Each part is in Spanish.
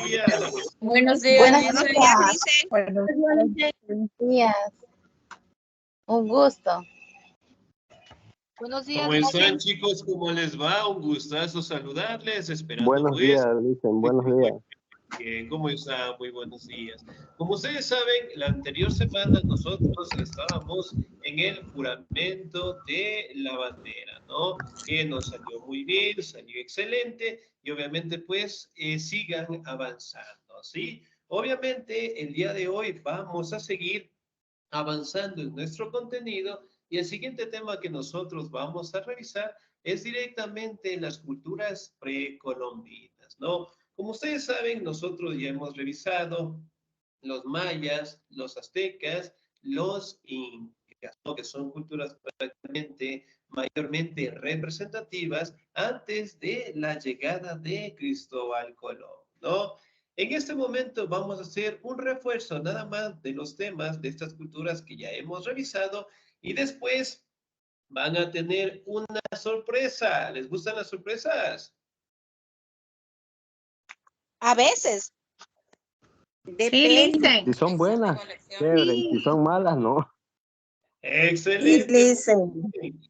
días. Buenos días. Buenos días. Buenos días. Un gusto. Buenos días. ¿Cómo están, chicos? ¿Cómo les va? Un gustazo saludarles, esperando Buenos pues. días, dicen, buenos días. Bien, ¿cómo están? Muy buenos días. Como ustedes saben, la anterior semana nosotros estábamos en el juramento de la bandera, ¿no? Que nos salió muy bien, salió excelente y obviamente pues sigan avanzando, ¿sí? Obviamente el día de hoy vamos a seguir avanzando en nuestro contenido y el siguiente tema que nosotros vamos a revisar es directamente las culturas precolombinas, ¿no? Como ustedes saben, nosotros ya hemos revisado los mayas, los aztecas, los incas, ¿no? Que son culturas prácticamente mayormente representativas antes de la llegada de Cristóbal Colón, ¿no? En este momento vamos a hacer un refuerzo nada más de los temas de estas culturas que ya hemos revisado y después van a tener una sorpresa. ¿Les gustan las sorpresas? A veces. Depende. Si son buenas, chévere, y si son malas, no. Excelente. Listen.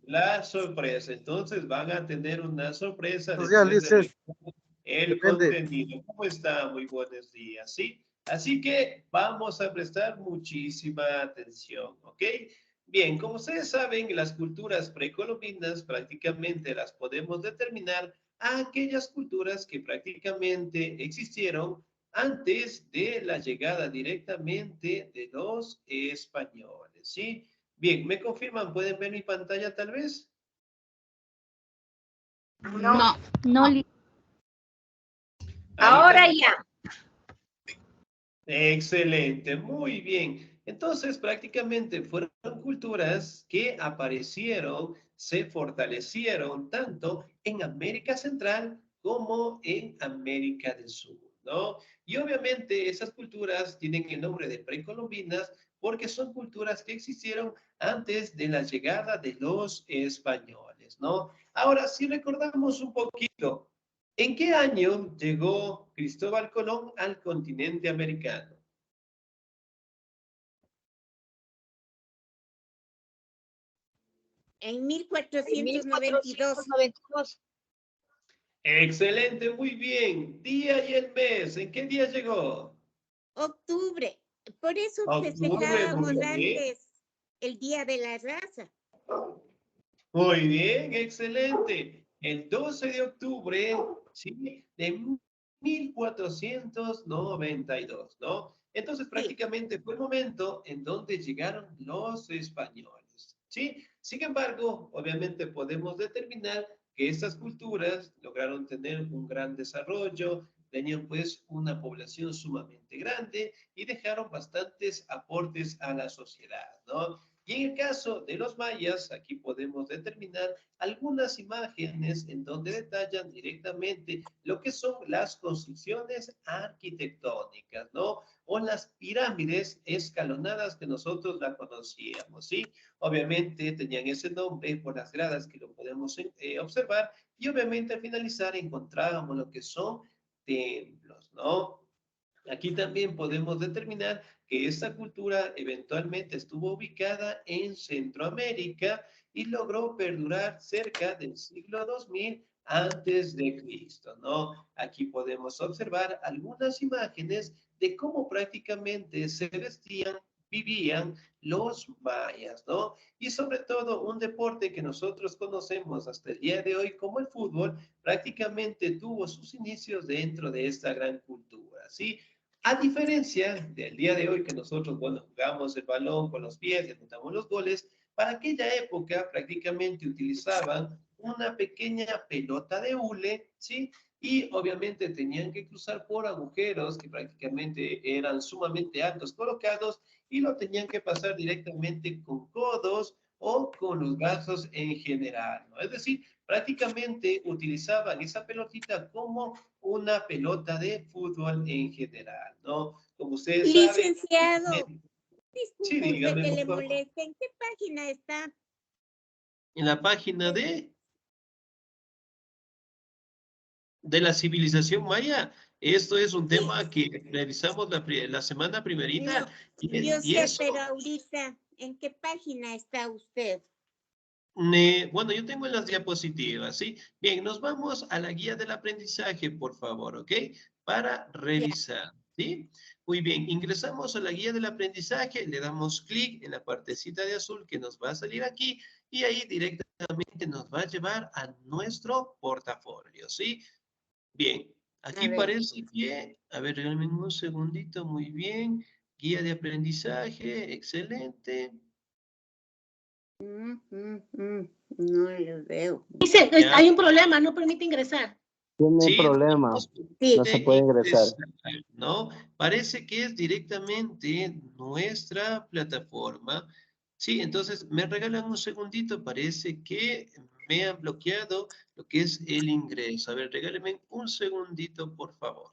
La sorpresa. Entonces van a tener una sorpresa Buenos días, después de Lices. el Depende. contenido. ¿Cómo está? Muy buenos días, ¿sí? Así que vamos a prestar muchísima atención, ¿ok? Bien, como ustedes saben, las culturas precolombinas prácticamente las podemos determinar a aquellas culturas que prácticamente existieron antes de la llegada directamente de los españoles, ¿sí? Bien, ¿me confirman? ¿Pueden ver mi pantalla tal vez? No. Ahora ya. Excelente, muy bien. Entonces, prácticamente fueron culturas que aparecieron, se fortalecieron tanto en América Central como en América del Sur, ¿no? Y obviamente esas culturas tienen el nombre de precolombinas porque son culturas que existieron antes de la llegada de los españoles, ¿no? Ahora, si recordamos un poquito, ¿en qué año llegó Cristóbal Colón al continente americano? En 1492. Excelente, muy bien. Día y el mes, ¿en qué día llegó? Octubre. Por eso Octubre, festejábamos muy bien. antes el Día de la Raza. Muy bien, excelente. El 12 de octubre, ¿sí? De 1492, ¿no? Entonces prácticamente fue el momento en donde llegaron los españoles, ¿sí? Sin embargo, obviamente podemos determinar que estas culturas lograron tener un gran desarrollo, tenían pues una población sumamente grande y dejaron bastantes aportes a la sociedad, ¿no? Y en el caso de los mayas, aquí podemos determinar algunas imágenes en donde detallan directamente lo que son las construcciones arquitectónicas, ¿no? O las pirámides escalonadas que nosotros la conocíamos, ¿sí? Obviamente tenían ese nombre por las gradas que lo podemos observar y obviamente al finalizar encontrábamos lo que son templos, ¿no? Aquí también podemos determinar que esta cultura eventualmente estuvo ubicada en Centroamérica y logró perdurar cerca del siglo 2000 antes de Cristo, ¿no? Aquí podemos observar algunas imágenes de cómo prácticamente se vestían, vivían los mayas, ¿no? Y sobre todo un deporte que nosotros conocemos hasta el día de hoy como el fútbol, prácticamente tuvo sus inicios dentro de esta gran cultura, ¿sí? A diferencia del día de hoy que nosotros, bueno, jugamos el balón con los pies y anotamos los goles, para aquella época prácticamente utilizaban una pequeña pelota de hule, ¿sí? Y obviamente tenían que cruzar por agujeros que prácticamente eran sumamente altos colocados y lo tenían que pasar directamente con codos o con los brazos en general, ¿no? Es decir, prácticamente utilizaban esa pelotita como una pelota de fútbol en general, ¿no? Como ustedes saben. Licenciado, Sí, disculpe usted dígame, que por le favor. moleste. ¿En qué página está? En la página de de la civilización maya. Esto es un tema que realizamos la semana primerita. No, y, yo y sé, eso, pero ahorita, ¿en qué página está usted? bueno, yo tengo en las diapositivas, ¿sí? Bien, nos vamos a la guía del aprendizaje, por favor, ¿ok? Para revisar, ¿sí? Muy bien, ingresamos a la guía del aprendizaje, le damos clic en la partecita de azul que nos va a salir aquí y ahí directamente nos va a llevar a nuestro portafolio, ¿sí? Bien, aquí A ver. parece que, a ver, regálame un segundito, muy bien. Guía de aprendizaje, excelente. No lo veo. Dice, Ya. hay un problema, no permite ingresar. Tiene Sí, problema. Sí. No se puede ingresar. ¿No? Parece que es directamente nuestra plataforma. Sí, entonces me regalan un segundito, parece que me han bloqueado lo que es el ingreso. A ver, regálenme un segundito, por favor.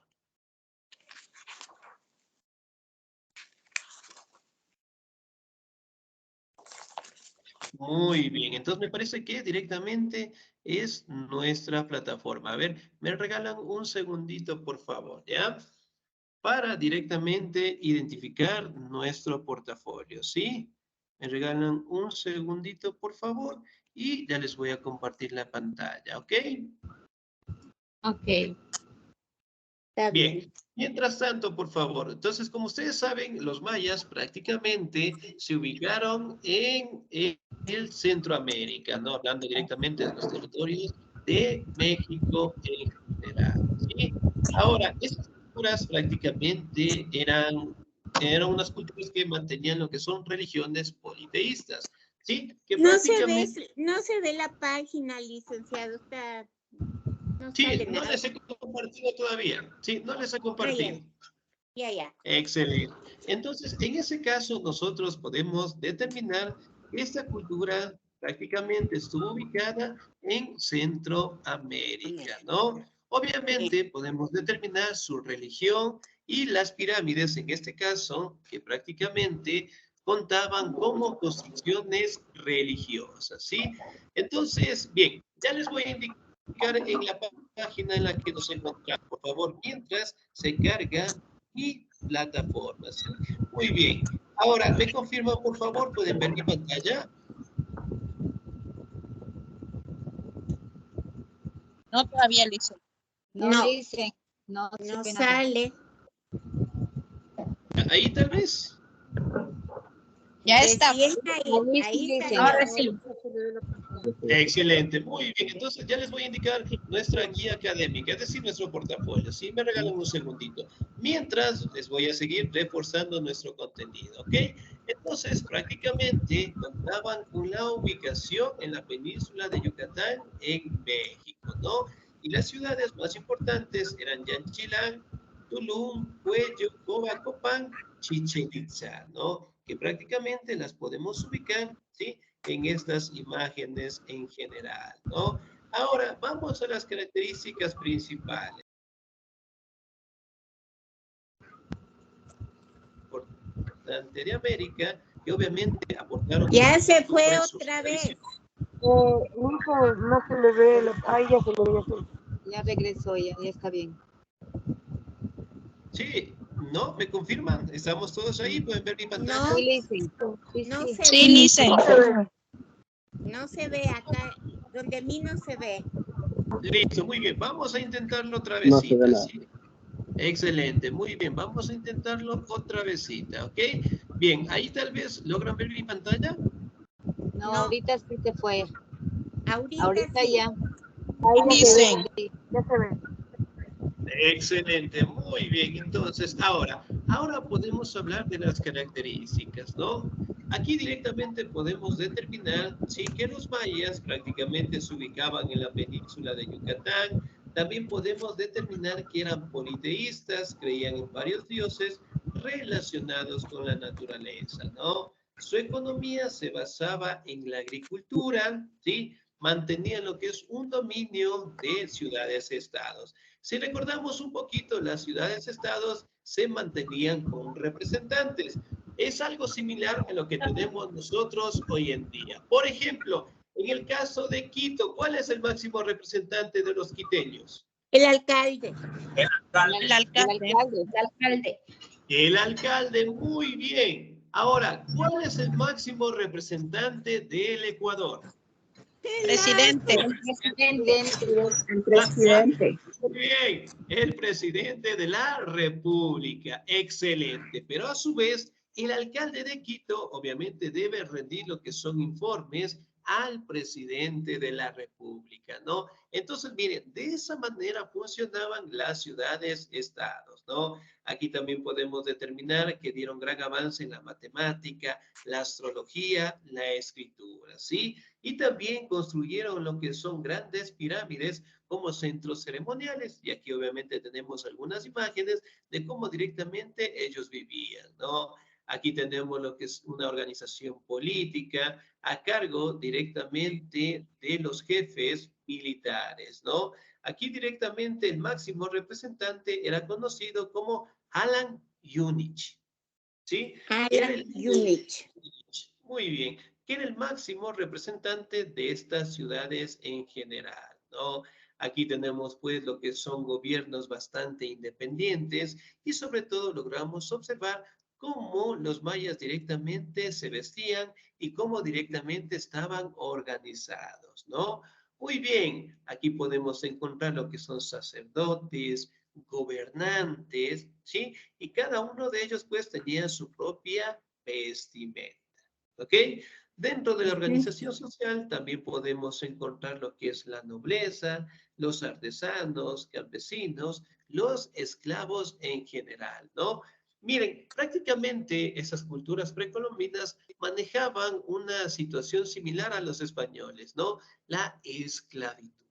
Muy bien, entonces me parece que directamente es nuestra plataforma. A ver, me regalan un segundito, por favor, ¿ya? Para directamente identificar nuestro portafolio, ¿sí? Me regalan un segundito, por favor, y ya les voy a compartir la pantalla, ¿ok? Ok. Está bien. Bien, mientras tanto, por favor, entonces, como ustedes saben, los mayas prácticamente se ubicaron en el Centroamérica, ¿no? Hablando directamente de los territorios de México en general, ¿sí? Ahora, estas culturas prácticamente eran unas culturas que mantenían lo que son religiones politeístas, ¿sí? Que No prácticamente... se ve la página, licenciado. Está, no Sí, sale no nada. les he compartido todavía. Sí, no les he compartido. Ya. Excelente. Entonces, en ese caso, nosotros podemos determinar que esta cultura prácticamente estuvo ubicada en Centroamérica, ¿no? Obviamente, podemos determinar su religión y las pirámides, en este caso, que prácticamente contaban como construcciones religiosas, ¿sí? Entonces, bien, ya les voy a indicar en la página en la que nos encontramos, por favor, mientras se carga y plataformas. Muy bien. Ahora, ¿me confirman, por favor? ¿Pueden ver mi pantalla? No, todavía listo. No, No. dice. No, No se ve nada. sale. Ahí tal vez. Ya está. Recién Ahí ahí sí sale. dice. Ahora sí. Excelente, muy bien. Entonces ya les voy a indicar nuestra guía académica, es decir, nuestro portafolio. Sí, me regalan un segundito. Mientras les voy a seguir reforzando nuestro contenido, ¿ok? Entonces, prácticamente contaban con la ubicación en la península de Yucatán, en México, ¿no? Y las ciudades más importantes eran Yanchilán, Tulum, Cuello, Cobacopán, Chichén Itzá, ¿no? Que prácticamente las podemos ubicar, ¿sí? En estas imágenes en general, ¿no? Ahora, vamos a las características principales. Importante de América, que obviamente aportaron... Ya se fue otra vez. No se le ve, ahí ya se le ve. Ya regresó, ya está bien. Sí, ¿no? ¿Me confirman? ¿Estamos todos ahí? ¿Pueden ver mi pantalla? No. Sí, Listen. Sí, No sí. se Sí, ve. Lice. No se ve acá. Donde a mí no se ve. Listo, muy bien. Vamos a intentarlo otra No se ve vez, nada. ¿sí? Excelente, muy bien. Vamos a intentarlo otra vecita, ¿ok? Bien, ahí tal vez logran ver mi pantalla. No, No. ahorita sí se fue. Ahorita Sí. ya. Ahí ya se Dicen. ve, ya se ve. Excelente, muy bien. Entonces, ahora podemos hablar de las características, ¿no? Aquí directamente podemos determinar, sí, que los mayas prácticamente se ubicaban en la península de Yucatán. También podemos determinar que eran politeístas, creían en varios dioses relacionados con la naturaleza, ¿no? Su economía se basaba en la agricultura, ¿sí? Mantenían lo que es un dominio de ciudades-estados. Si recordamos un poquito, las ciudades-estados se mantenían con representantes. Es algo similar a lo que tenemos nosotros hoy en día. Por ejemplo, en el caso de Quito, ¿cuál es el máximo representante de los quiteños? El alcalde. El alcalde. Alcalde. El alcalde, muy bien. Ahora, ¿cuál es el máximo representante del Ecuador? Presidente. El presidente. Muy bien, el presidente de la República. Excelente. Pero a su vez, el alcalde de Quito obviamente debe rendir lo que son informes al presidente de la República, ¿no? Entonces, miren, de esa manera funcionaban las ciudades-estados, ¿no? Aquí también podemos determinar que dieron gran avance en la matemática, la astrología, la escritura, ¿sí? Y también construyeron lo que son grandes pirámides como centros ceremoniales. Y aquí obviamente tenemos algunas imágenes de cómo directamente ellos vivían, ¿no? Aquí tenemos lo que es una organización política a cargo directamente de los jefes militares, ¿no? Aquí directamente el máximo representante era conocido como Alan Yunich, ¿sí? Alan Yunich. Muy bien, que era el máximo representante de estas ciudades en general, ¿no? Aquí tenemos pues lo que son gobiernos bastante independientes y sobre todo logramos observar cómo los mayas directamente se vestían y cómo directamente estaban organizados, ¿no? Muy bien, aquí podemos encontrar lo que son sacerdotes, gobernantes, ¿sí? Y cada uno de ellos pues tenía su propia vestimenta, ¿ok? Dentro de la organización social también podemos encontrar lo que es la nobleza, los artesanos, campesinos, los esclavos en general, ¿no? Miren, prácticamente esas culturas precolombinas manejaban una situación similar a los españoles, ¿no? La esclavitud,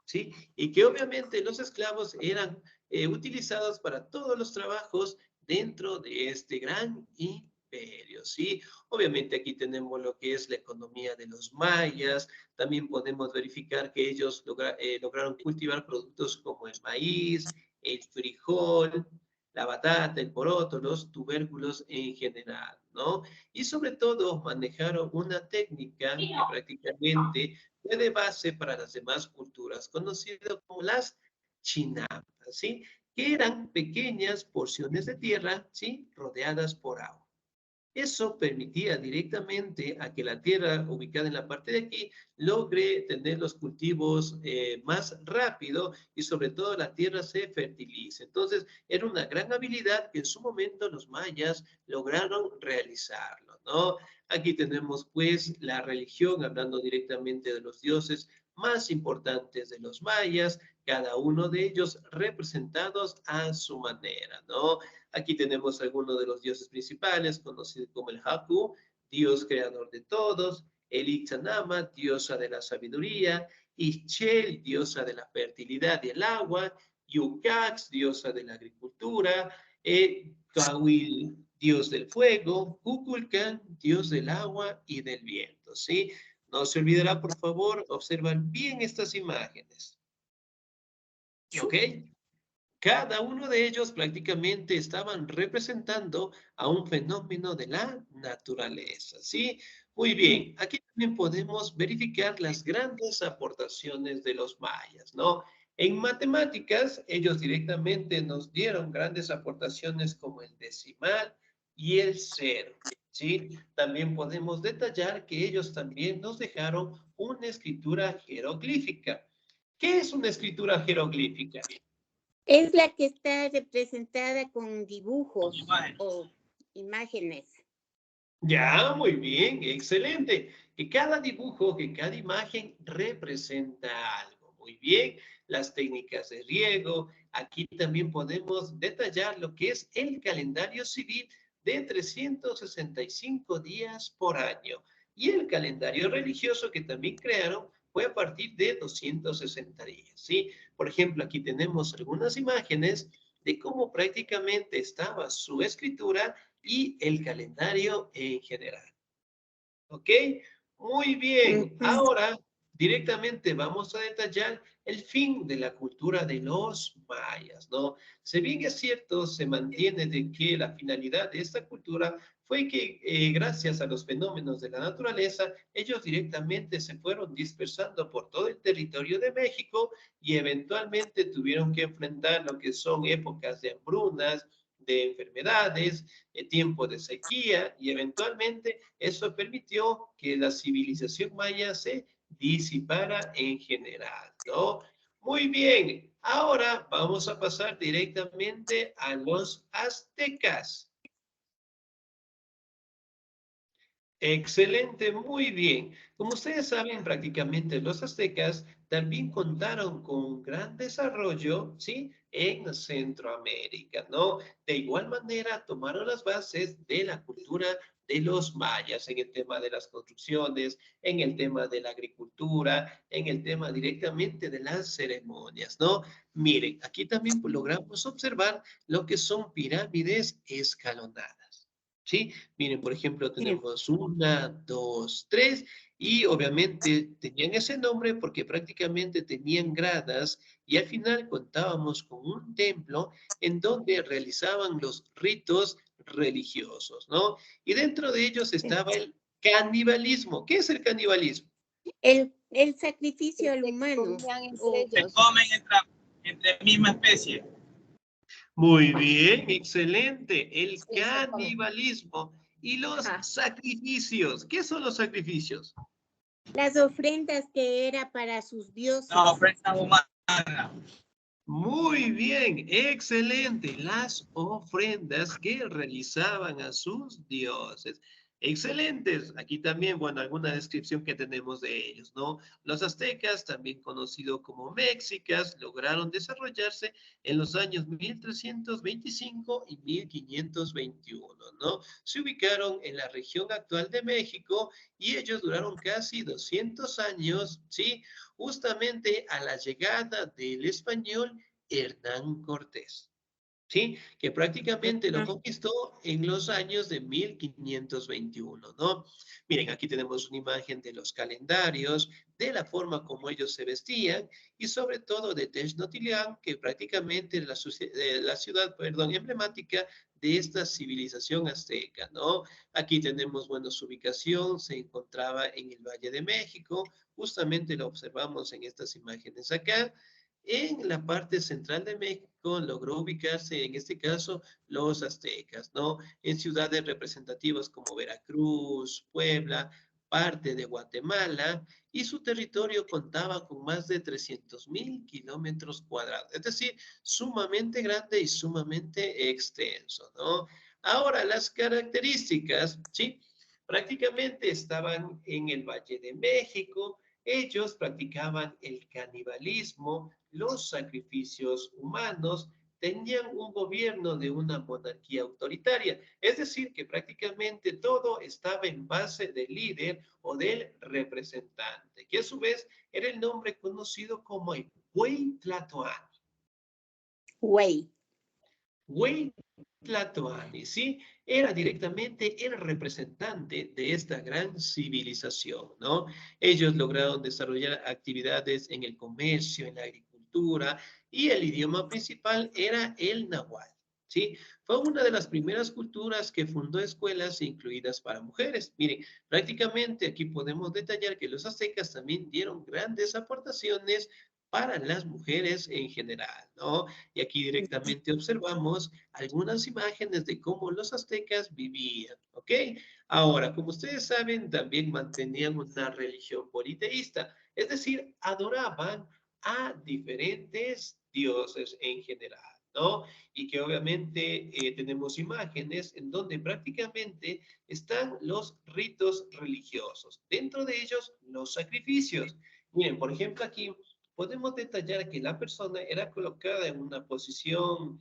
¿sí? Y que obviamente los esclavos eran utilizados para todos los trabajos dentro de este gran imperio, ¿sí? Obviamente aquí tenemos lo que es la economía de los mayas, también podemos verificar que ellos lograron cultivar productos como el maíz, el frijol, la batata, el poroto, los tubérculos en general, ¿no? Y sobre todo manejaron una técnica que prácticamente fue de base para las demás culturas, conocido como las chinapas, ¿sí? Que eran pequeñas porciones de tierra, ¿sí? Rodeadas por agua. Eso permitía directamente a que la tierra ubicada en la parte de aquí logre tener los cultivos más rápido y sobre todo la tierra se fertilice. Entonces, era una gran habilidad que en su momento los mayas lograron realizarlo, ¿no? Aquí tenemos pues la religión, hablando directamente de los dioses más importantes de los mayas, cada uno de ellos representados a su manera, ¿no? Aquí tenemos algunos de los dioses principales, conocidos como el Haku, dios creador de todos, el Ixanama, diosa de la sabiduría, Ixchel, diosa de la fertilidad y el agua, Yucax, diosa de la agricultura, Kawil, dios del fuego, Kukulkan, dios del agua y del viento, ¿sí? No se olvidará, por favor, observar bien estas imágenes. ¿Ok? Cada uno de ellos prácticamente estaban representando a un fenómeno de la naturaleza, ¿sí? Muy bien, aquí también podemos verificar las grandes aportaciones de los mayas, ¿no? En matemáticas, ellos directamente nos dieron grandes aportaciones como el decimal y el cero, ¿sí? También podemos detallar que ellos también nos dejaron una escritura jeroglífica. ¿Qué es una escritura jeroglífica? Es la que está representada con dibujos o imágenes. Ya, muy bien, excelente. Que cada dibujo, que cada imagen representa algo. Muy bien, las técnicas de riego. Aquí también podemos detallar lo que es el calendario civil de 365 días por año. Y el calendario religioso que también crearon fue a partir de 260 días, ¿sí? Por ejemplo, aquí tenemos algunas imágenes de cómo prácticamente estaba su escritura y el calendario en general. ¿Ok? Muy bien. Ahora directamente vamos a detallar el fin de la cultura de los mayas, ¿no? Si bien es cierto, se mantiene de que la finalidad de esta cultura fue que gracias a los fenómenos de la naturaleza, ellos directamente se fueron dispersando por todo el territorio de México y eventualmente tuvieron que enfrentar lo que son épocas de hambrunas, de enfermedades, tiempo de sequía, y eventualmente eso permitió que la civilización maya se disipara en general, ¿no? Muy bien, ahora vamos a pasar directamente a los aztecas. Excelente, muy bien. Como ustedes saben, prácticamente los aztecas también contaron con un gran desarrollo, ¿sí? En Centroamérica, ¿no? De igual manera, tomaron las bases de la cultura de los mayas en el tema de las construcciones, en el tema de la agricultura, en el tema directamente de las ceremonias, ¿no? Miren, aquí también logramos observar lo que son pirámides escalonadas. ¿Sí? Miren, por ejemplo, tenemos una, dos, tres, y obviamente tenían ese nombre porque prácticamente tenían gradas y al final contábamos con un templo en donde realizaban los ritos religiosos, ¿no? Y dentro de ellos estaba el canibalismo. ¿Qué es el canibalismo? El sacrificio al Se humano. comían entre o- Se ellos. comen entre misma especie. Muy bien, excelente. El Sí, se comen. canibalismo y los Ajá. sacrificios. ¿Qué son los sacrificios? Las ofrendas que era para sus dioses. No, ofrenda humana. Muy bien, excelente. Las ofrendas que realizaban a sus dioses. Excelentes. Aquí también, bueno, alguna descripción que tenemos de ellos, ¿no? Los aztecas, también conocidos como mexicas, lograron desarrollarse en los años 1325 y 1521, ¿no? Se ubicaron en la región actual de México y ellos duraron casi 200 años, ¿sí? Justamente a la llegada del español Hernán Cortés, ¿sí? Que prácticamente lo conquistó en los años de 1521, ¿no? Miren, aquí tenemos una imagen de los calendarios, de la forma como ellos se vestían y sobre todo de Tenochtitlán, que prácticamente es la ciudad, perdón, emblemática de esta civilización azteca, ¿no? Aquí tenemos, bueno, su ubicación, se encontraba en el Valle de México, justamente lo observamos en estas imágenes acá. En la parte central de México logró ubicarse, en este caso, los aztecas, ¿no? En ciudades representativas como Veracruz, Puebla, parte de Guatemala, y su territorio contaba con más de 300,000 kilómetros cuadrados, es decir, sumamente grande y sumamente extenso, ¿no? Ahora, las características, ¿sí? Prácticamente estaban en el Valle de México, ellos practicaban el canibalismo, los sacrificios humanos, tenían un gobierno de una monarquía autoritaria, es decir, que prácticamente todo estaba en base del líder o del representante, que a su vez era el nombre conocido como el Güey Tlatoani. Güey. Güey Tlatoani, ¿sí? Era directamente el representante de esta gran civilización, ¿no? Ellos lograron desarrollar actividades en el comercio, en la agricultura, y el idioma principal era el náhuatl, ¿sí? Fue una de las primeras culturas que fundó escuelas incluidas para mujeres. Miren, prácticamente aquí podemos detallar que los aztecas también dieron grandes aportaciones para las mujeres en general, ¿no? Y aquí directamente observamos algunas imágenes de cómo los aztecas vivían, ¿ok? Ahora, como ustedes saben, también mantenían una religión politeísta, es decir, adoraban a diferentes dioses en general, ¿no? Y que obviamente tenemos imágenes en donde prácticamente están los ritos religiosos, dentro de ellos los sacrificios. Miren, por ejemplo, aquí podemos detallar que la persona era colocada en una posición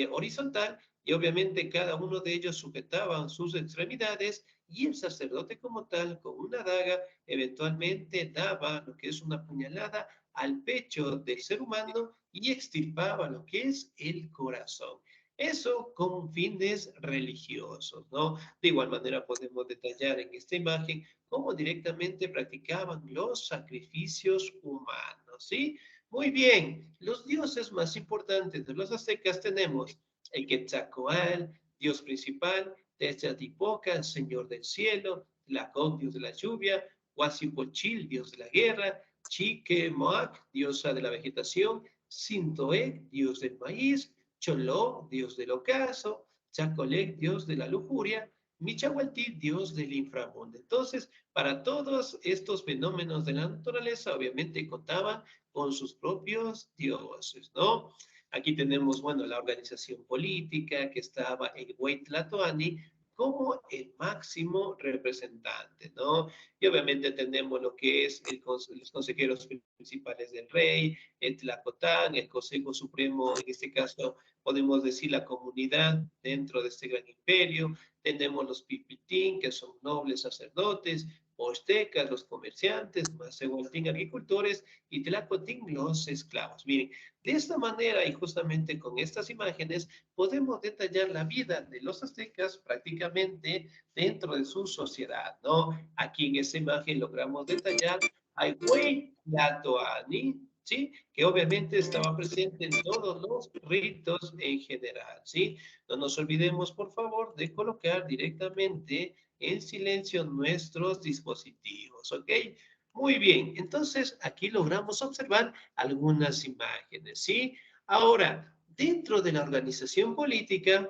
horizontal y obviamente cada uno de ellos sujetaban sus extremidades y el sacerdote como tal, con una daga, eventualmente daba lo que es una puñalada al pecho del ser humano y extirpaba lo que es el corazón. Eso con fines religiosos, ¿no? De igual manera podemos detallar en esta imagen cómo directamente practicaban los sacrificios humanos, ¿sí? Muy bien, los dioses más importantes de los aztecas tenemos el Quetzalcóatl, dios principal, Tezcatlipoca, señor del cielo, Tlacón, dios de la lluvia, Huitzilopochtli, dios de la guerra, Chiquemoac, diosa de la vegetación, Sintoec, dios del maíz, Choló, dios del ocaso, Chacolec, dios de la lujuria, Michahualtí, dios del inframundo. Entonces, para todos estos fenómenos de la naturaleza, obviamente contaban con sus propios dioses, ¿no? Aquí tenemos, bueno, la organización política que estaba en Huaytlatoani como el máximo representante, ¿no? Y obviamente tenemos lo que es los consejeros principales del rey, el Tlacotán, el Consejo Supremo, en este caso podemos decir la comunidad dentro de este gran imperio, tenemos los Pipitín, que son nobles sacerdotes, Mixtecas, los comerciantes, Macehualtín, agricultores, y Tlacotín, los esclavos. Miren, de esta manera y justamente con estas imágenes podemos detallar la vida de los aztecas prácticamente dentro de su sociedad, ¿no? Aquí en esta imagen logramos detallar a Huaytlatoani, ¿sí? Que obviamente estaba presente en todos los ritos en general, ¿sí? No nos olvidemos, por favor, de colocar directamente en silencio nuestros dispositivos, ¿ok? Muy bien, entonces aquí logramos observar algunas imágenes, ¿sí? Ahora, dentro de la organización política,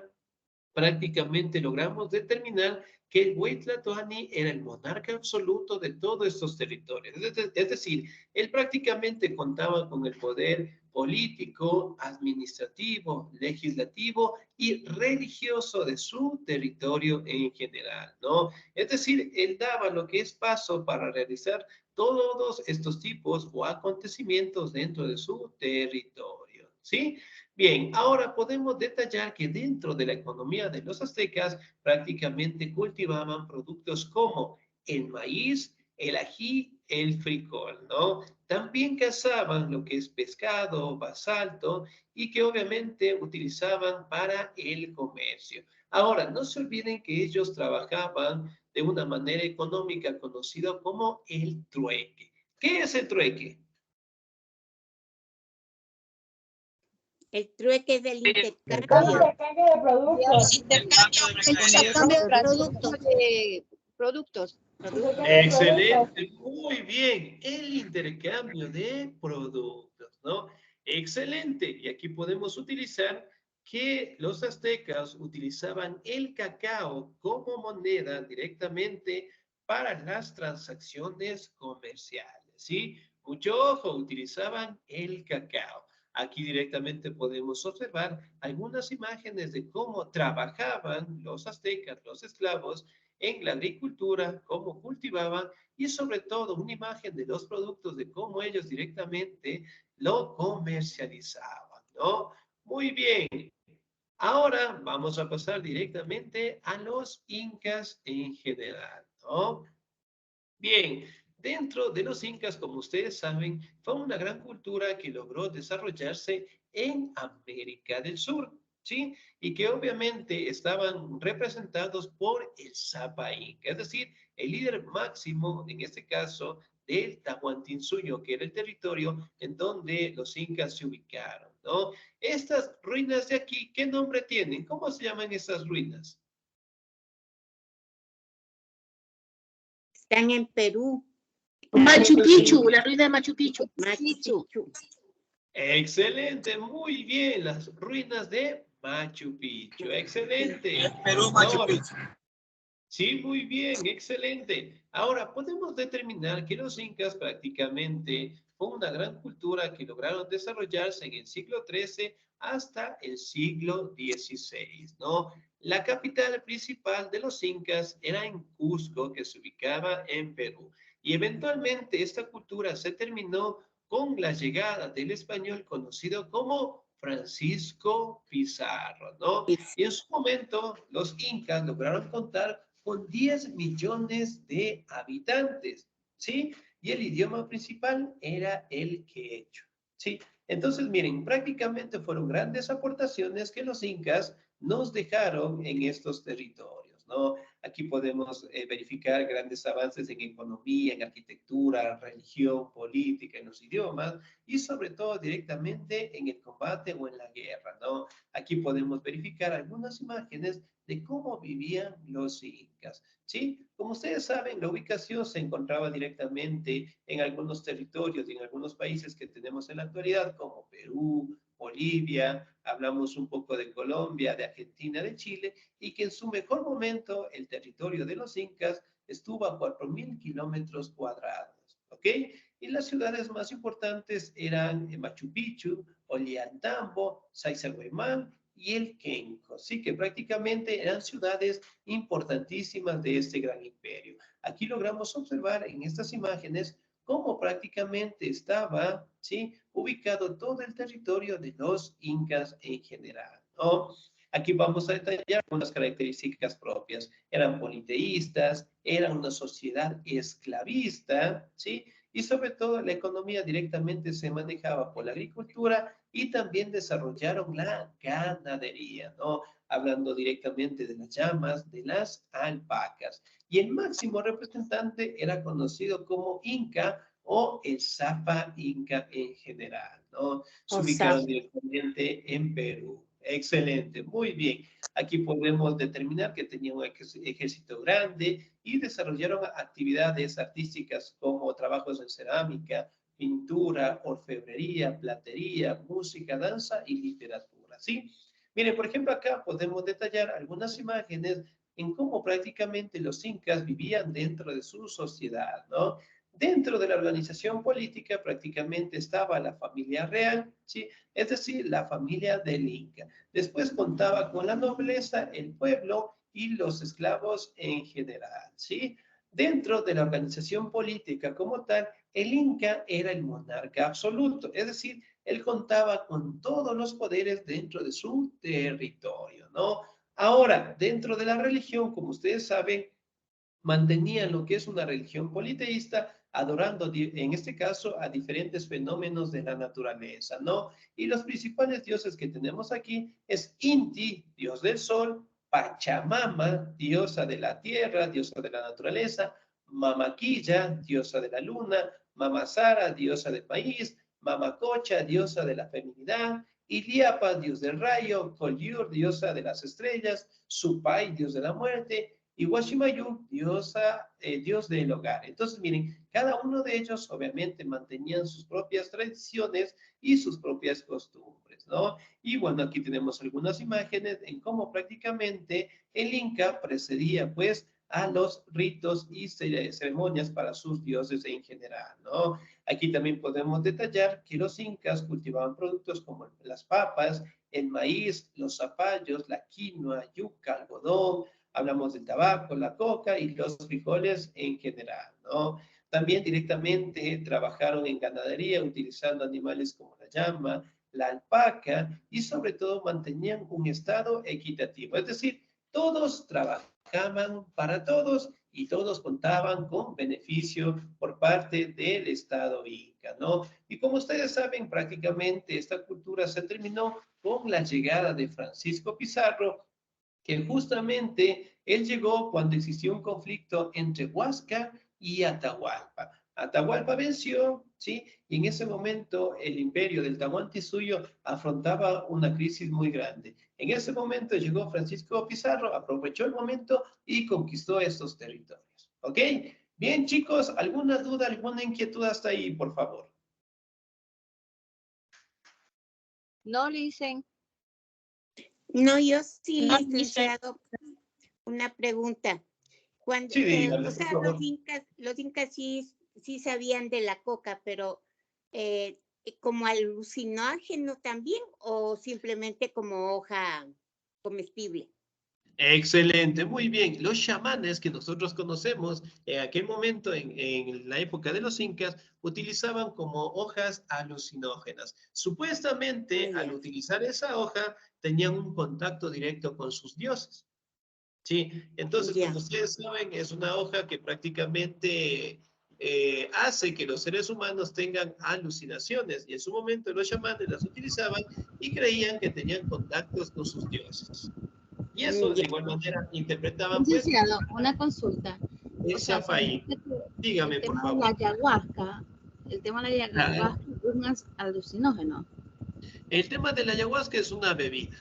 prácticamente logramos determinar que el Huaytlatoani era el monarca absoluto de todos estos territorios. Es decir, él prácticamente contaba con el poder político, administrativo, legislativo y religioso de su territorio en general, ¿no? Es decir, él daba lo que es paso para realizar todos estos tipos o acontecimientos dentro de su territorio, ¿sí? Bien, ahora podemos detallar que dentro de la economía de los aztecas prácticamente cultivaban productos como el maíz, el ají, el frijol, ¿no? También cazaban lo que es pescado, basalto y que obviamente utilizaban para el comercio. Ahora, no se olviden que ellos trabajaban de una manera económica conocida como el trueque. ¿Qué es el trueque? El trueque del Intercambio intercambio. de productos. Intercambio de productos. De productos. Excelente, muy bien. El intercambio de productos, ¿no? Excelente. Y aquí podemos utilizar que los aztecas utilizaban el cacao como moneda directamente para las transacciones comerciales, ¿sí? Mucho ojo, utilizaban el cacao. Aquí directamente podemos observar algunas imágenes de cómo trabajaban los aztecas, los esclavos, en la agricultura, cómo cultivaban y sobre todo una imagen de los productos, de cómo ellos directamente lo comercializaban, ¿no? Muy bien. Ahora vamos a pasar directamente a los incas en general, ¿no? Bien, dentro de los incas, como ustedes saben, fue una gran cultura que logró desarrollarse en América del Sur, ¿sí? Y que obviamente estaban representados por el Zapa Inca, es decir, el líder máximo, en este caso, del Tahuantinsuyo, que era el territorio en donde los incas se ubicaron, ¿no? Estas ruinas de aquí, ¿qué nombre tienen? ¿Cómo se llaman estas ruinas? Están en Perú. Machu Picchu, la ruina de Machu Picchu. Machu Picchu. Excelente, muy bien, las ruinas de Machu Picchu, excelente. Perú, Machu Ahora, Picchu. sí, muy bien, excelente. Ahora, podemos determinar que los incas prácticamente fue una gran cultura que lograron desarrollarse en el siglo XIII hasta el siglo XVI, ¿no? La capital principal de los incas era en Cusco, que se ubicaba en Perú. Y eventualmente esta cultura se terminó con la llegada del español conocido como Francisco Pizarro, ¿no? Y en su momento los incas lograron contar con 10 millones de habitantes, ¿sí? Y el idioma principal era el quechua, ¿sí? Entonces, miren, prácticamente fueron grandes aportaciones que los incas nos dejaron en estos territorios, ¿no? Aquí podemos verificar grandes avances en economía, en arquitectura, religión, política, en los idiomas y sobre todo directamente en el combate o en la guerra, ¿no? Aquí podemos verificar algunas imágenes de cómo vivían los incas, ¿sí? Como ustedes saben, la ubicación se encontraba directamente en algunos territorios y en algunos países que tenemos en la actualidad, como Perú, Bolivia, hablamos un poco de Colombia, de Argentina, de Chile, y que en su mejor momento el territorio de los incas estuvo a 4.000 kilómetros cuadrados, ¿ok? Y las ciudades más importantes eran Machu Picchu, Ollantaytambo, Sacsayhuamán y el Quenco, sí, que prácticamente eran ciudades importantísimas de este gran imperio. Aquí logramos observar en estas imágenes cómo prácticamente estaba, ¿sí?, ubicado todo el territorio de los incas en general, ¿no? Aquí vamos a detallar algunas características propias. Eran politeístas, eran una sociedad esclavista, ¿sí? Y sobre todo la economía directamente se manejaba por la agricultura y también desarrollaron la ganadería, ¿no? Hablando directamente de las llamas, de las alpacas. Y el máximo representante era conocido como Inca o el Zapa Inca en general, ¿no? Se ubicaron directamente en Perú. Excelente, muy bien. Aquí podemos determinar que tenían un ejército grande y desarrollaron actividades artísticas como trabajos en cerámica, pintura, orfebrería, platería, música, danza y literatura, ¿sí? Miren, por ejemplo, acá podemos detallar algunas imágenes en cómo prácticamente los incas vivían dentro de su sociedad, ¿no? Dentro de la organización política prácticamente estaba la familia real, ¿sí? Es decir, la familia del Inca. Después contaba con la nobleza, el pueblo y los esclavos en general, ¿sí? Dentro de la organización política como tal, el Inca era el monarca absoluto, es decir, él contaba con todos los poderes dentro de su territorio, ¿no? Ahora, dentro de la religión, como ustedes saben, mantenían lo que es una religión politeísta, adorando en este caso a diferentes fenómenos de la naturaleza, ¿no? Y los principales dioses que tenemos aquí es Inti, dios del sol, Pachamama, diosa de la tierra, diosa de la naturaleza, Mamaquilla, diosa de la luna, Mamasara, diosa del maíz, Mamacocha, diosa de la feminidad, Iliapa, dios del rayo, Collur, diosa de las estrellas, Supai, dios de la muerte, y Washimayu, dios del hogar. Entonces, miren, cada uno de ellos obviamente mantenían sus propias tradiciones y sus propias costumbres, ¿no? Y bueno, aquí tenemos algunas imágenes en cómo prácticamente el Inca precedía, pues, a los ritos y ceremonias para sus dioses en general, ¿no? Aquí también podemos detallar que los incas cultivaban productos como las papas, el maíz, los zapallos, la quinoa, yuca, algodón, hablamos del tabaco, la coca y los frijoles en general, ¿no? También directamente trabajaron en ganadería utilizando animales como la llama, la alpaca y sobre todo mantenían un estado equitativo, es decir, todos trabajaban para todos y todos contaban con beneficio por parte del Estado Inca, ¿no? Y como ustedes saben, prácticamente esta cultura se terminó con la llegada de Francisco Pizarro, que justamente él llegó cuando existió un conflicto entre Huáscar y Atahualpa. Atahualpa venció, ¿sí? Y en ese momento el imperio del Tahuantinsuyo afrontaba una crisis muy grande. En ese momento llegó Francisco Pizarro, aprovechó el momento y conquistó estos territorios. ¿Ok? Bien, chicos, ¿alguna duda, alguna inquietud hasta ahí, por favor? No, dicen. No, yo sí, No, licenciado, una pregunta. Cuando, Sí, dígame, o por sea, favor. los incas sí sabían de la coca, pero como alucinógeno también o simplemente como hoja comestible. Excelente, muy bien. Los chamanes que nosotros conocemos en aquel momento, en la época de los incas, utilizaban como hojas alucinógenas. Supuestamente, al utilizar esa hoja, tenían un contacto directo con sus dioses. Sí, entonces, Ya. como ustedes saben, es una hoja que prácticamente hace que los seres humanos tengan alucinaciones. Y en su momento los chamanes las utilizaban y creían que tenían contactos con sus dioses. Y eso de igual manera interpretaban pues Licenciado, una consulta. el O sea, Zafaí. Dígame, el por tema de favor. la ayahuasca, el tema de la ayahuasca es un alucinógeno. El tema de la ayahuasca es una bebida.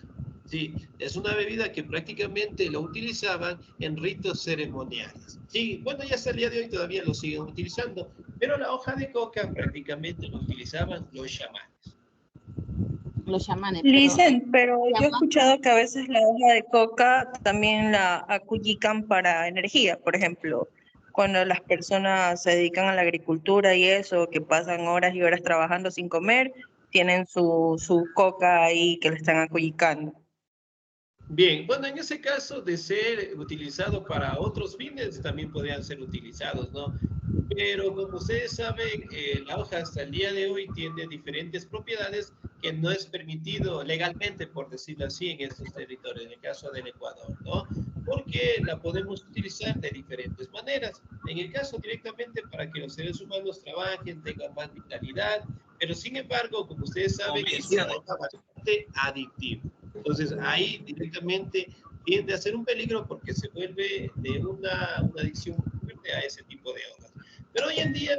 Sí, es una bebida que prácticamente lo utilizaban en ritos ceremoniales. Sí, bueno, ya hasta el día de hoy todavía lo siguen utilizando, pero la hoja de coca prácticamente lo utilizaban los chamanes. Los chamanes. Listen, pero yo he ayahuasca- escuchado que a veces la hoja de coca también la acuyican para energía, por ejemplo, cuando las personas se dedican a la agricultura y eso, que pasan horas y horas trabajando sin comer, tienen su coca ahí que le están acuyicando. Bien, bueno, en ese caso de ser utilizado para otros fines, también podrían ser utilizados, ¿no? Pero como ustedes saben, la hoja hasta el día de hoy tiene diferentes propiedades que no es permitido legalmente, por decirlo así, en estos territorios, en el caso del Ecuador, ¿no? Porque la podemos utilizar de diferentes maneras. En el caso directamente para que los seres humanos trabajen, tengan más vitalidad, pero sin embargo, como ustedes saben, es una hoja bastante adictiva. Entonces, ahí directamente tiende a ser un peligro porque se vuelve de una adicción fuerte a ese tipo de hojas. Pero hoy en día,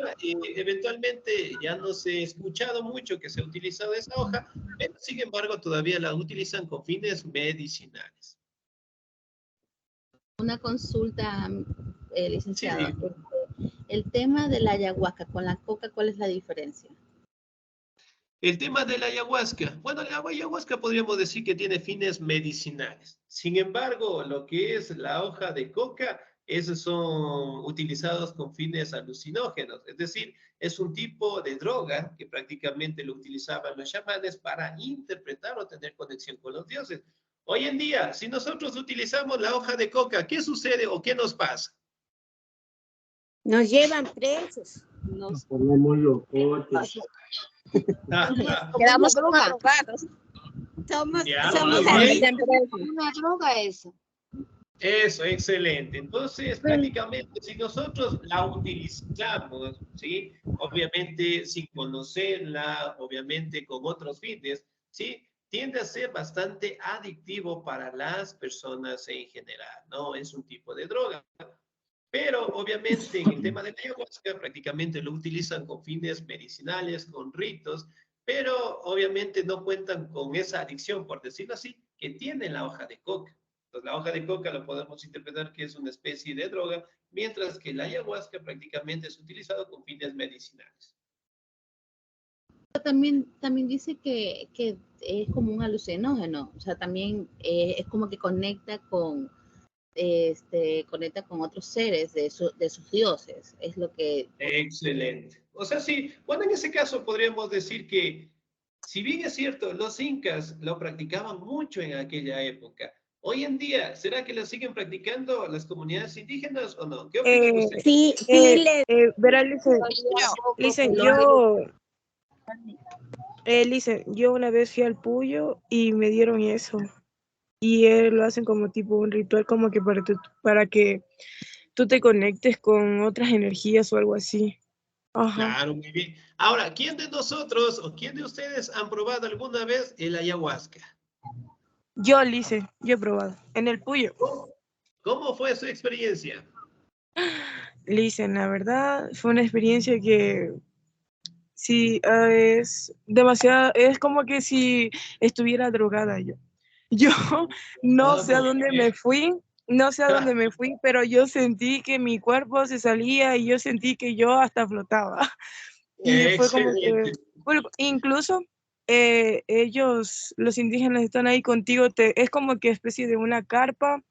eventualmente, ya no se ha escuchado mucho que se ha utilizado esa hoja, pero sin embargo, todavía la utilizan con fines medicinales. Una consulta, licenciado. Sí. El tema de la ayahuasca con la coca, ¿cuál es la diferencia? El tema de la ayahuasca. Bueno, la ayahuasca podríamos decir que tiene fines medicinales. Sin embargo, lo que es la hoja de coca, esos son utilizados con fines alucinógenos. Es decir, es un tipo de droga que prácticamente lo utilizaban los chamanes para interpretar o tener conexión con los dioses. Hoy en día, si nosotros utilizamos la hoja de coca, ¿qué sucede o qué nos pasa? Nos llevan presos. Nos Ponemos locotes. Quedamos droga. drogados. Somos, Ya, somos muy bien. adictos. Una droga eso. Eso, excelente. Entonces, prácticamente, si nosotros la utilizamos, ¿sí? Obviamente, sin conocerla, obviamente con otros fines, ¿sí? Tiende a ser bastante adictivo para las personas en general, ¿no? Es un tipo de droga. Pero, obviamente, en el tema de la ayahuasca, prácticamente lo utilizan con fines medicinales, con ritos, pero obviamente no cuentan con esa adicción, por decirlo así, que tiene la hoja de coca. Entonces, la hoja de coca lo podemos interpretar que es una especie de droga, mientras que la ayahuasca prácticamente es utilizado con fines medicinales. También dice que es como un alucinógeno, o sea, también es como que conecta con otros seres de sus dioses, es lo que... Excelente. O sea, sí, bueno, en ese caso podríamos decir que, si bien es cierto, los incas lo practicaban mucho en aquella época, hoy en día, ¿será que lo siguen practicando las comunidades indígenas o no? ¿Qué opinan ustedes? Sí, sí, Verá, Listen, yo una vez fui al Puyo y me dieron eso. Y lo hacen como tipo un ritual, como que para que tú te conectes con otras energías o algo así. Ajá. Claro, muy bien. Ahora, ¿quién de nosotros o quién de ustedes han probado alguna vez el ayahuasca? Yo he probado. En el Puyo. ¿Cómo fue su experiencia? La verdad, fue una experiencia que sí, es demasiado, es como que si estuviera drogada yo. Yo no sé a Muy dónde bien. me fui, pero yo sentí que mi cuerpo se salía y yo sentí que yo hasta flotaba. Y fue como que, Excelente. bueno, incluso ellos, los indígenas están ahí contigo, es como que especie de una carpa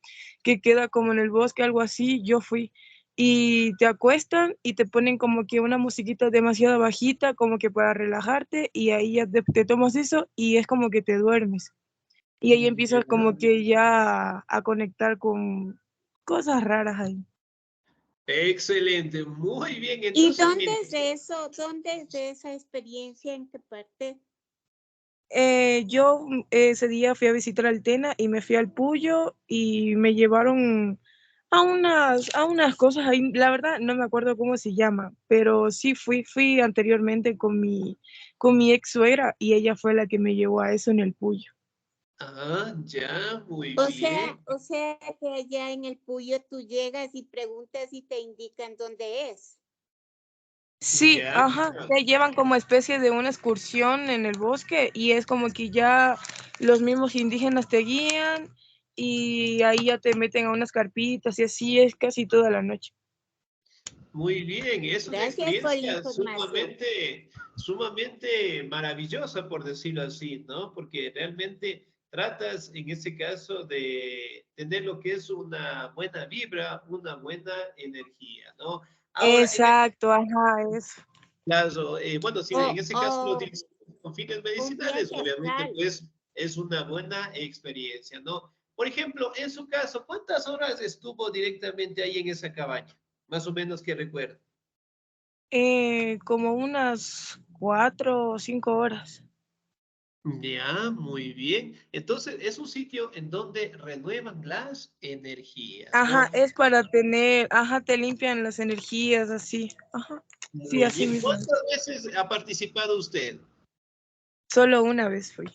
que queda como en el bosque, algo así, yo fui. Y te acuestan y te ponen como que una musiquita demasiado bajita, como que para relajarte, y ahí ya te tomas eso y es como que te duermes. Y ahí empiezas como que ya a conectar con cosas raras ahí. Excelente, muy bien. ¿Y Entonces, dónde miren, es eso? ¿Dónde es de esa experiencia? ¿En qué parte? Yo ese día fui a visitar a Altena y me fui al Puyo y me llevaron a unas cosas ahí, la verdad no me acuerdo cómo se llama, pero sí fui anteriormente con mi ex suegra y ella fue la que me llevó a eso en el Puyo. Ah, ya, muy O bien. sea que allá en el Puyo tú llegas y preguntas y te indican dónde es. Sí, Ya. ajá, te llevan como especie de una excursión en el bosque y es como que ya los mismos indígenas te guían y ahí ya te meten a unas carpitas y así es casi toda la noche. Muy bien, es una Gracias por la experiencia información. sumamente maravillosa, por decirlo así, ¿no? Porque realmente tratas, en este caso, de tener lo que es una buena vibra, una buena energía, ¿no? Ahora, en el Exacto, ajá, eso. caso, bueno, si en ese caso lo O utilizas con fines un medicinales, viaje obviamente, astral. pues, es una buena experiencia, ¿no? Por ejemplo, en su caso, ¿cuántas horas estuvo directamente ahí en esa cabaña? Más o menos que recuerdo. Como unas 4 o 5 horas. Ya, muy bien. Entonces, es un sitio en donde renuevan las energías, ¿no? Ajá, es para tener, ajá, te limpian las energías así. Ajá, sí, Muy así bien. mismo. ¿Cuántas veces ha participado usted? Solo una vez fui.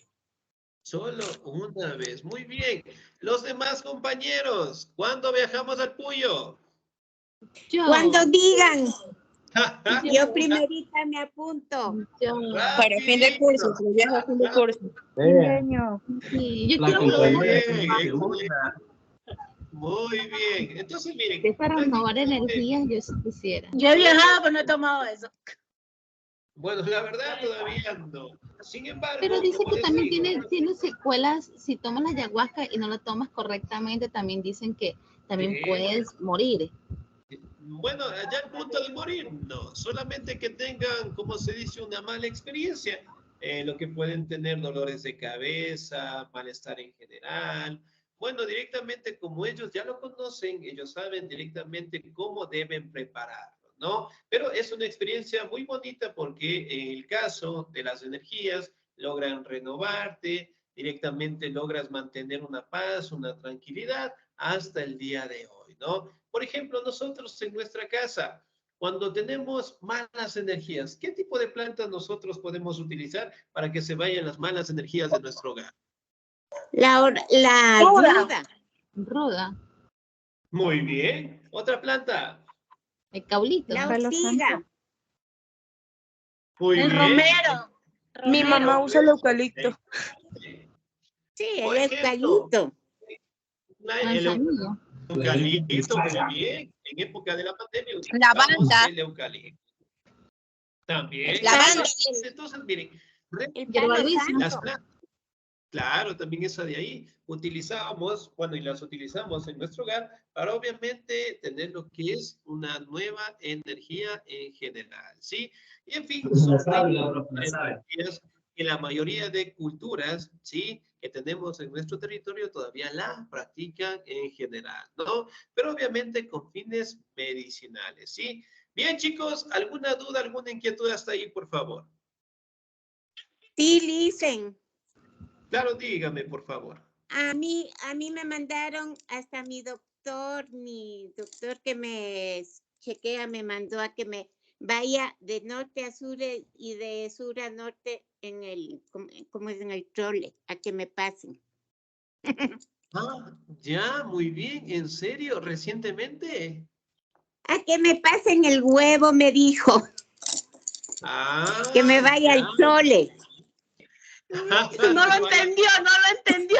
Solo una vez. Muy bien. Los demás compañeros, ¿cuándo viajamos al Puyo? Yo, Cuando digan, yo, yo primerita me apunto. yo, Para fin de curso, Rapidito. se viaja a fin de curso. sí, yo La quiero Muy probar compañera bien, que se excelente. una. Muy bien. Entonces, que miren, para renovar prácticamente, energías, yo sí quisiera. Yo he viajado, pero no he tomado eso. bueno, la verdad todavía no. Sin Pero embargo, dice como que les también digo, tiene secuelas si tomas la ayahuasca y no la tomas correctamente, también dicen que también sí. puedes morir. Bueno, allá al punto de morir, no. Solamente que tengan, como se dice, una mala experiencia. Lo que pueden tener dolores de cabeza, malestar en general. Bueno, directamente como ellos ya lo conocen, ellos saben directamente cómo deben prepararlo, ¿no? Pero es una experiencia muy bonita porque en el caso de las energías logran renovarte, directamente logras mantener una paz, una tranquilidad hasta el día de hoy, ¿no? Por ejemplo, nosotros en nuestra casa, cuando tenemos malas energías, ¿qué tipo de plantas nosotros podemos utilizar para que se vayan las malas energías de nuestro hogar? La Ruda. ruda. Ruda, Muy bien. Otra planta. el caulito. La Palo ortiga. santo. Muy El bien. romero. Mi Romero. mamá usa el eucalipto. Sí, Por el ejemplo, eucalipto. el Manzanillo. eucalipto, muy bien. En época de la pandemia utilizamos Lavanda. el eucalipto. También. El palo, Entonces, miren, el Hierba palo Luisa. las santo. plantas. Claro, también esa de ahí. Utilizábamos, bueno, y las utilizamos en nuestro hogar para obviamente tener lo que es una nueva energía en general, ¿sí? Y en fin, La son sabe, la profe, la sabe. energías que la mayoría de culturas, ¿sí? Que tenemos en nuestro territorio todavía la practican en general, ¿no? Pero obviamente con fines medicinales, ¿sí? Bien, chicos, ¿alguna duda, alguna inquietud hasta ahí, por favor? Sí, dicen. Claro, dígame, por favor. A mí me mandaron hasta mi doctor que me chequea, me mandó a que me vaya de norte a sur y de sur a norte en como es en el trole, a que me pasen. Ah, ya, muy bien. ¿En serio? ¿Recientemente? A que me pasen el huevo, me dijo, Ah, que me vaya al ya. trole. No lo entendió, no lo entendió.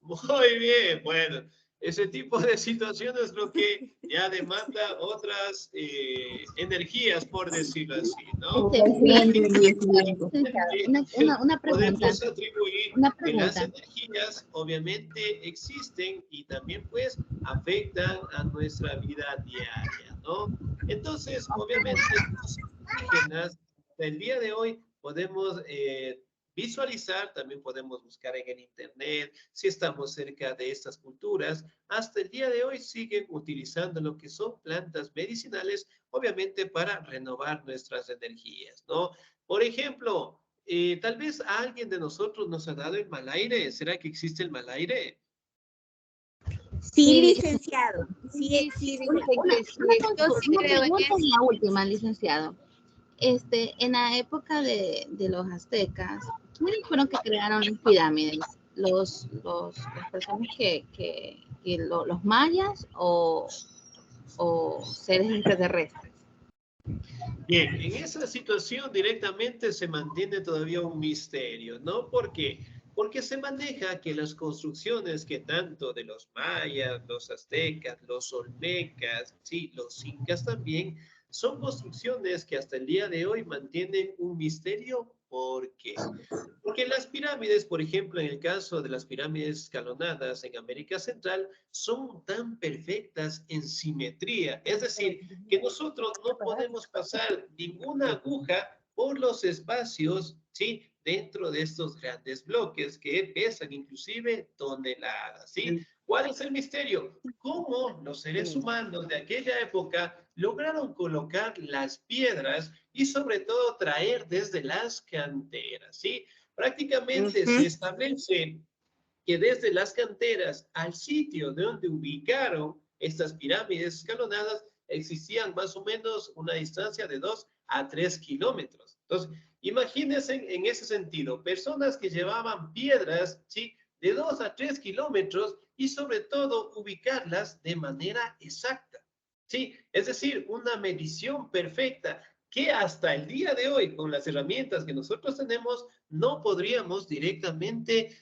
Muy bien, bueno, ese tipo de situaciones lo que ya demanda otras energías, por decirlo así, ¿no? Una pregunta. Podemos atribuir Una que las pregunta. energías obviamente existen y también pues afectan a nuestra vida diaria, ¿no? Entonces, obviamente, los indígenas del día de hoy podemos visualizar, también podemos buscar en el internet si estamos cerca de estas culturas. Hasta el día de hoy siguen utilizando lo que son plantas medicinales, obviamente para renovar nuestras energías, ¿no? Por ejemplo, tal vez a alguien de nosotros nos ha dado el mal aire. ¿Será que existe el mal aire? Sí, licenciado. Sí existe. Una pregunta en la última, licenciado. En la época de los aztecas, sumerios fueron que crearon pirámides. Las personas los mayas o seres extraterrestres. Bien, en esa situación directamente se mantiene todavía un misterio, ¿no? ¿Por qué? Porque se maneja que las construcciones que tanto de los mayas, los aztecas, los olmecas, sí, los incas también, son construcciones que hasta el día de hoy mantienen un misterio. ¿Por qué? Porque las pirámides, por ejemplo, en el caso de las pirámides escalonadas en América Central, son tan perfectas en simetría. Es decir, que nosotros no podemos pasar ninguna aguja por los espacios, ¿sí? Dentro de estos grandes bloques que pesan inclusive toneladas, ¿sí? ¿Cuál es el misterio? ¿Cómo los seres humanos de aquella época lograron colocar las piedras y sobre todo traer desde las canteras, ¿sí? Prácticamente se establece que desde las canteras al sitio de donde ubicaron estas pirámides escalonadas existían más o menos una distancia de 2 a 3 kilómetros. Entonces, imagínense en ese sentido, personas que llevaban piedras, ¿sí? De 2 a 3 kilómetros y sobre todo ubicarlas de manera exacta, ¿sí? Es decir, una medición perfecta que hasta el día de hoy, con las herramientas que nosotros tenemos, no podríamos directamente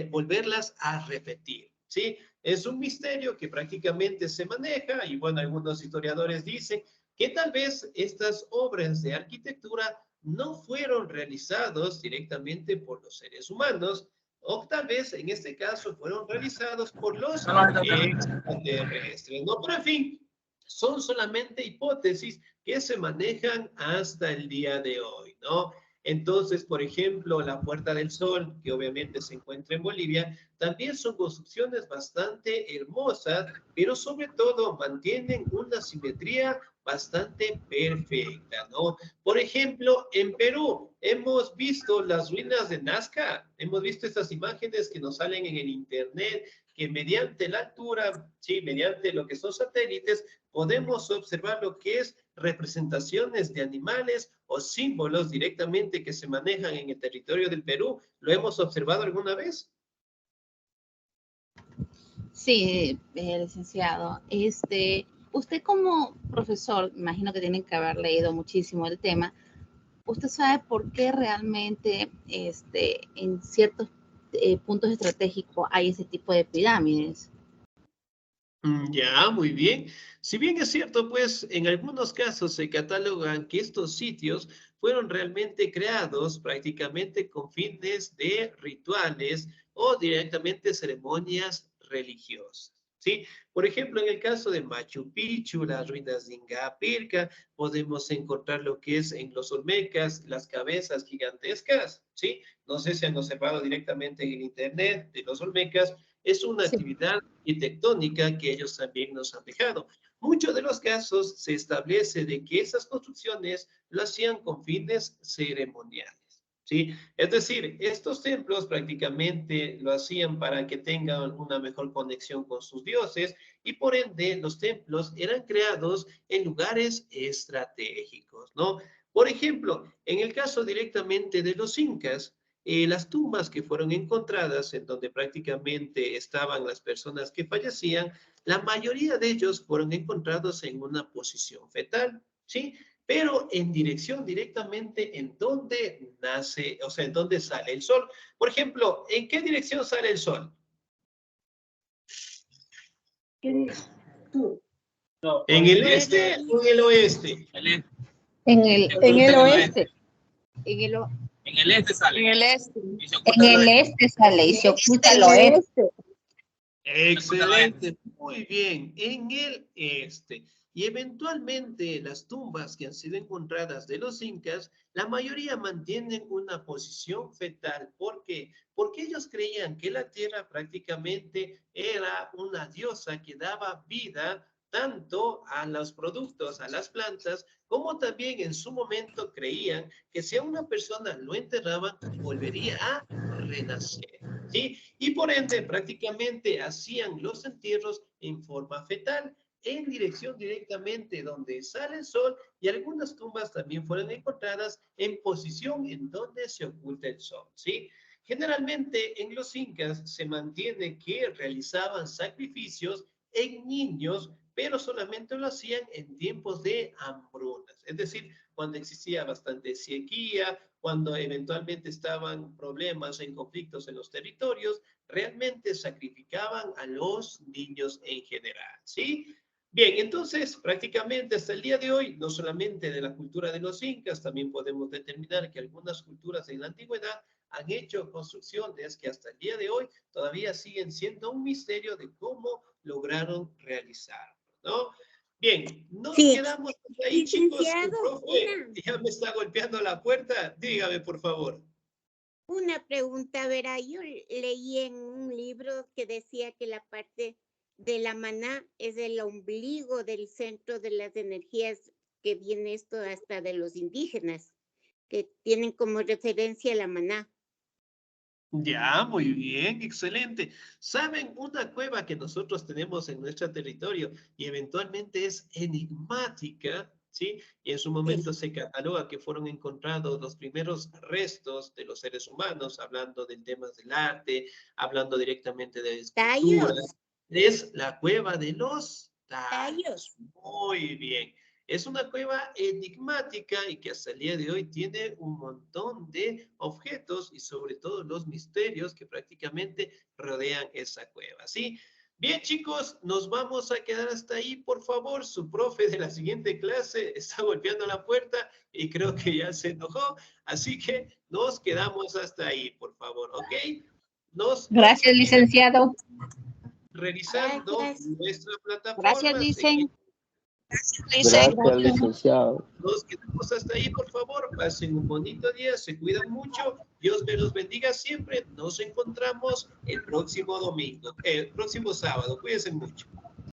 volverlas a repetir, ¿sí? Es un misterio que prácticamente se maneja y bueno, algunos historiadores dicen que tal vez estas obras de arquitectura no fueron realizados directamente por los seres humanos, o tal vez en este caso fueron realizados por los extraterrestres, ¿no? Pero en fin, son solamente hipótesis que se manejan hasta el día de hoy, ¿no? Entonces, por ejemplo, la Puerta del Sol, que obviamente se encuentra en Bolivia, también son construcciones bastante hermosas, pero sobre todo mantienen una simetría bastante perfecta, ¿no? Por ejemplo, en Perú hemos visto las ruinas de Nazca, hemos visto estas imágenes que nos salen en el internet, que mediante la altura, sí, mediante lo que son satélites, podemos observar lo que es representaciones de animales o símbolos directamente que se manejan en el territorio del Perú. ¿Lo hemos observado alguna vez? Sí, licenciado. Usted como profesor, imagino que tiene que haber leído muchísimo el tema. ¿Usted sabe por qué realmente en ciertos puntos estratégicos hay ese tipo de pirámides? Ya, muy bien. Si bien es cierto, pues en algunos casos se catalogan que estos sitios fueron realmente creados prácticamente con fines de rituales o directamente ceremonias religiosas, ¿sí? Por ejemplo, en el caso de Machu Picchu, las ruinas de Inga Pirca, podemos encontrar lo que es en los Olmecas, las cabezas gigantescas, ¿sí? No sé si han observado directamente en el internet de los Olmecas, es una actividad arquitectónica que ellos también nos han dejado. Muchos de los casos se establece de que esas construcciones lo hacían con fines ceremoniales, ¿sí? Es decir, estos templos prácticamente lo hacían para que tengan una mejor conexión con sus dioses y por ende los templos eran creados en lugares estratégicos, ¿no? Por ejemplo, en el caso directamente de los incas, las tumbas que fueron encontradas en donde prácticamente estaban las personas que fallecían, la mayoría de ellos fueron encontrados en una posición fetal, ¿sí? Pero en dirección directamente en donde nace, o sea, en donde sale el sol. Por ejemplo, ¿en qué dirección sale el sol? ¿En el este o en el oeste? En el oeste. En el este sale. En el este. Y se En oculta el este sale y se oculta el oeste. Excelente, muy bien, en el este. Y eventualmente las tumbas que han sido encontradas de los incas, la mayoría mantienen una posición fetal. ¿Por qué? Porque ellos creían que la tierra prácticamente era una diosa que daba vida tanto a los productos, a las plantas, como también en su momento creían que si a una persona lo enterraban, volvería a renacer, ¿sí? Y por ende prácticamente hacían los entierros en forma fetal. en dirección directamente donde sale el sol, y algunas tumbas también fueron encontradas en posición en donde se oculta el sol, ¿sí? Generalmente en los incas se mantiene que realizaban sacrificios en niños, pero solamente lo hacían en tiempos de hambrunas, es decir, cuando existía bastante sequía, cuando eventualmente estaban problemas en conflictos en los territorios, realmente sacrificaban a los niños en general, ¿sí? Bien, entonces prácticamente hasta el día de hoy, no solamente de la cultura de los incas, también podemos determinar que algunas culturas en la antigüedad han hecho construcciones que hasta el día de hoy todavía siguen siendo un misterio de cómo lograron realizarlo, ¿no? Bien, nos Sí. quedamos ahí, chicos. El Licenciado, profe ya me está golpeando la puerta. Dígame, por favor. una pregunta, verá, yo leí en un libro que decía que la parte de la maná es el ombligo del centro de las energías, que viene esto hasta de los indígenas, que tienen como referencia la maná. Ya, muy bien, excelente. ¿Saben una cueva que nosotros tenemos en nuestro territorio y eventualmente es enigmática? ¿Sí? Y en su momento se cataloga que fueron encontrados los primeros restos de los seres humanos, hablando del tema del arte, hablando directamente de esculturas. Tallos. Es la cueva de los tallos. Tallos. Muy bien. Es una cueva enigmática y que hasta el día de hoy tiene un montón de objetos y sobre todo los misterios que prácticamente rodean esa cueva, ¿sí? Bien, chicos, nos vamos a quedar hasta ahí, por favor. Su profe de la siguiente clase está golpeando la puerta y creo que ya se enojó, así que nos quedamos hasta ahí, por favor, ¿ok? Gracias, licenciado. Revisando Gracias. nuestra plataforma. Gracias, Licen. Gracias. Gracias, licenciado. Nos quedamos hasta ahí, por favor. Pasen un bonito día, se cuidan mucho. Dios me los bendiga siempre. Nos encontramos el próximo domingo, el próximo sábado. Cuídense mucho.